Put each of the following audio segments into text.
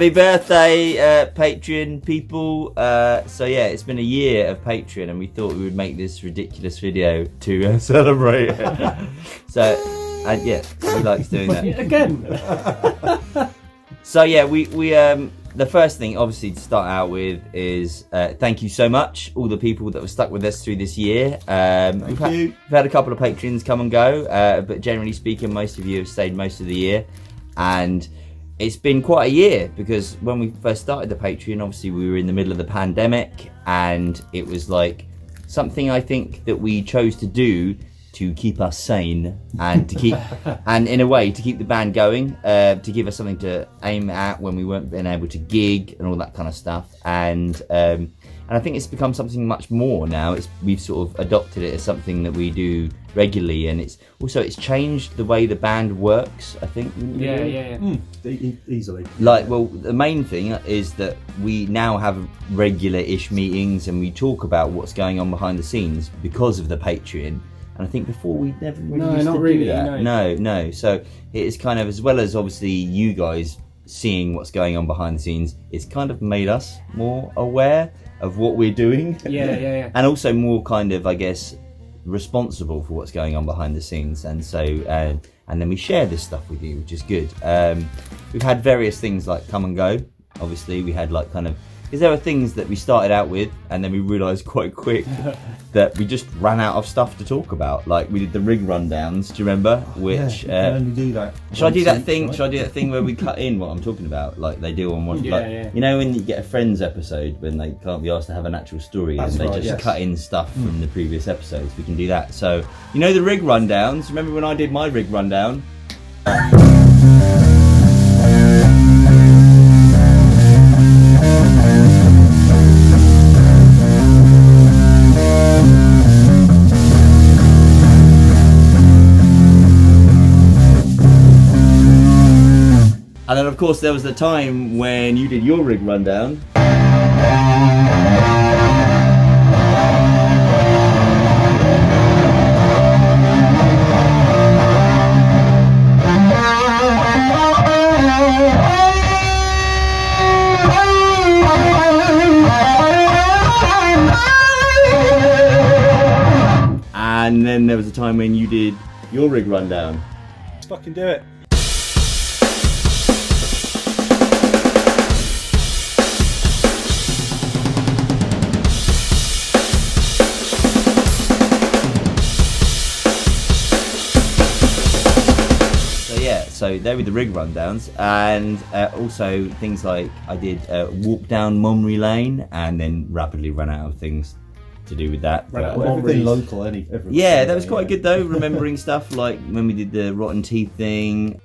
Happy birthday, Patreon people. So yeah, it's been a year of Patreon and we thought we would make this ridiculous video to celebrate it. So, yeah, he likes doing that. Again. So yeah, we the first thing obviously to start out with is thank you so much, all the people that have stuck with us through this year. We've had a couple of Patreons come and go, but generally speaking, most of you have stayed most of the year. And it's been quite a year because when we first started the Patreon, obviously we were in the middle of the pandemic and it was like something I think that we chose to do to keep us sane and to keep, and in a way to keep the band going, to give us something to aim at when we weren't being able to gig and all that kind of stuff. And I think it's become something much more now. We've sort of adopted it as something that we do regularly, and it's changed the way the band works, I think. Yeah. Easily. Like, well, the main thing is that we now have regular-ish meetings and we talk about what's going on behind the scenes because of the Patreon. And I think before we never really used to do that. No. So it is kind of, as well as obviously you guys seeing what's going on behind the scenes, it's kind of made us more aware of what we're doing. Yeah. And also more kind of, I guess, responsible for what's going on behind the scenes. And so, and then we share this stuff with you, which is good. We've had various things like come and go. Obviously, we had like kind of, because there were things that we started out with and then we realised quite quick that we just ran out of stuff to talk about. Like we did the rig rundowns, do you remember? Which you can only do that. Should I do that thing? Right? Should I do that thing where we cut in what I'm talking about, like they do on one? Yeah. You know when you get a Friends episode when they can't be asked to have an actual story and they just cut in stuff from the previous episodes. We can do that. So you know the rig rundowns. Remember when I did my rig rundown? And then of course there was the time when you did your rig rundown. And then there was a time when you did your rig rundown. Let's fucking do it. So there were the rig rundowns, and also things like I did walk down Monry Lane, and then rapidly ran out of things to do with that. Everything local, everything. Yeah, that was quite good though. Remembering stuff like when we did the Rotten Teeth thing.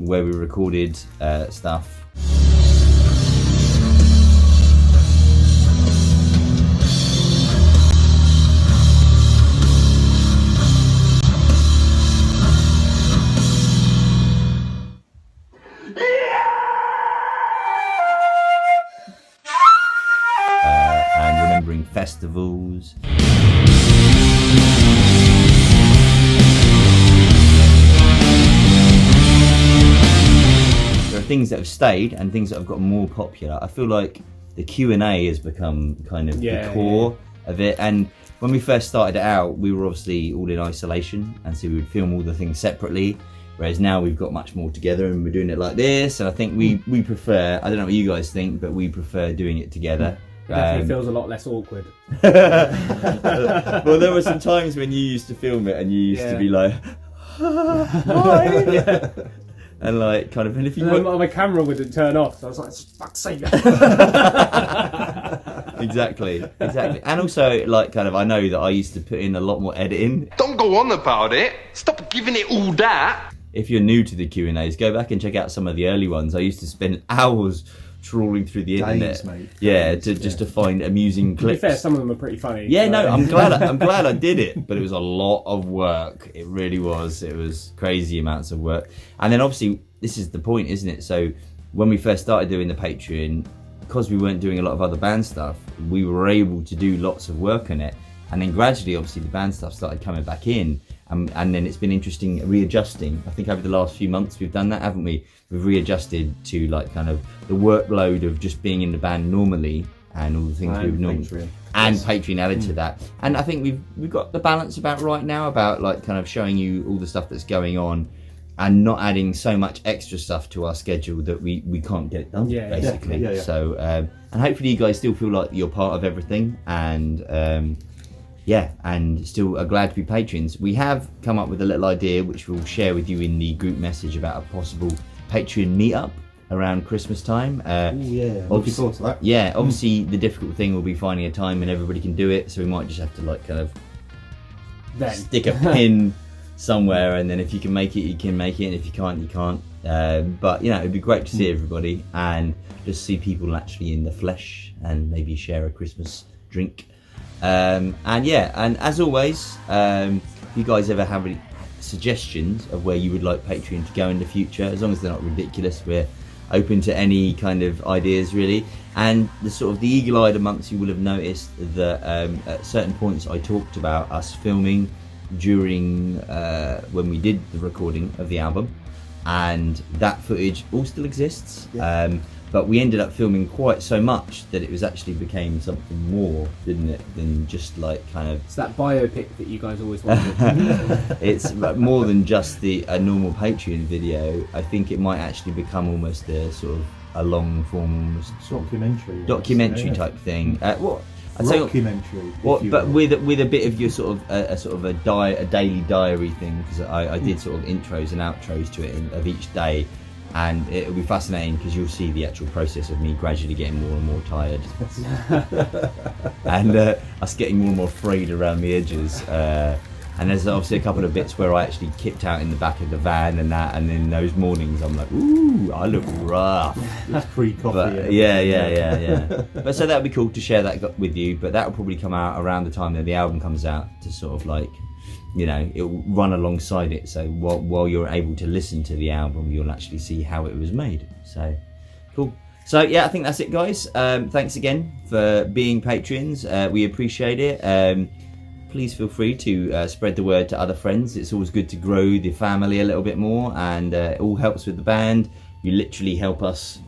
Where we recorded stuff. And remembering festivals. Things that have stayed and things that have gotten more popular. I feel like the Q&A has become kind of the core of it. And when we first started it out, we were obviously all in isolation, and so we would film all the things separately. Whereas now we've got much more together and we're doing it like this. And I think we prefer, I don't know what you guys think, but we prefer doing it together. It definitely feels a lot less awkward. Well, there were some times when you used to film it and you used to be like, hi. And like kind of, and if you my camera wouldn't turn off, so I was like, fuck's sake. Exactly. And also like kind of, I know that I used to put in a lot more editing. Don't go on about it. Stop giving it all that. If you're new to the Q&As, go back and check out some of the early ones. I used to spend hours trawling through the Days, internet, mate. yeah, Days, just to find amusing To be clips. fair, some of them are pretty funny. Yeah, no, so- I'm glad I did it, but it was a lot of work. It really was. It was crazy amounts of work. And then obviously, this is the point, isn't it? So when we first started doing the Patreon, because we weren't doing a lot of other band stuff, we were able to do lots of work on it. And then gradually, obviously, the band stuff started coming back in. And then it's been interesting readjusting. I think over the last few months we've done that, haven't we? We've readjusted to like kind of the workload of just being in the band normally and all the things we would normally Patreon. and Patreon added to that. And I think we've got the balance about right now about like kind of showing you all the stuff that's going on and not adding so much extra stuff to our schedule that we can't get it done, Yeah, basically. yeah. So and hopefully you guys still feel like you're part of everything and yeah, and still are glad to be patrons. We have come up with a little idea which we'll share with you in the group message about a possible Patreon meetup around Christmas time. Oh yeah, looking forward to that. Yeah, obviously the difficult thing will be finding a time when everybody can do it, so we might just have to like kind of Then. stick a pin somewhere, and then if you can make it, you can make it, and if you can't, you can't. But you know, it'd be great to see everybody and just see people actually in the flesh and maybe share a Christmas drink. And yeah, and as always, if you guys ever have any suggestions of where you would like Patreon to go in the future, as long as they're not ridiculous, we're open to any kind of ideas really. And the sort of the eagle-eyed amongst you will have noticed that at certain points I talked about us filming during when we did the recording of the album, and that footage all still exists. But we ended up filming quite so much that it was actually became something more, didn't it, than just like kind of It's that biopic that you guys always wanted. it's more than just a normal Patreon video. I think it might actually become almost a sort of a long form documentary Yeah. type thing. What I'd say, Documentary. what, if you but will. with a bit of your sort of a daily diary thing, because I did sort of intros and outros to it of each day. And it'll be fascinating because you'll see the actual process of me gradually getting more and more tired and us getting more and more frayed around the edges. And there's obviously a couple of bits where I actually kipped out in the back of the van and that, and in those mornings I'm like, ooh, I look rough. It's pre-coffee. But yeah. But so that'd be cool to share that with you. But that'll probably come out around the time that the album comes out, to sort of like, you know, it'll run alongside it. So while you're able to listen to the album, you'll actually see how it was made. So cool. So yeah, I think that's it, guys. Thanks again for being patrons. We appreciate it. Please feel free to spread the word to other friends. It's always good to grow the family a little bit more, and it all helps with the band. You literally help us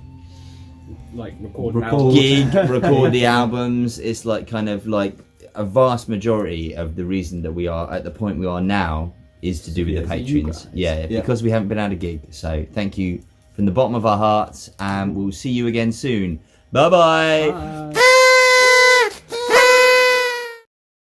Like record record the albums. It's like kind of like a vast majority of the reason that we are at the point we are now is to do with the Yeah, you patrons. guys. Yeah, Yeah. because we haven't been at a gig. So thank you from the bottom of our hearts, and we'll see you again soon. Bye-bye. Bye.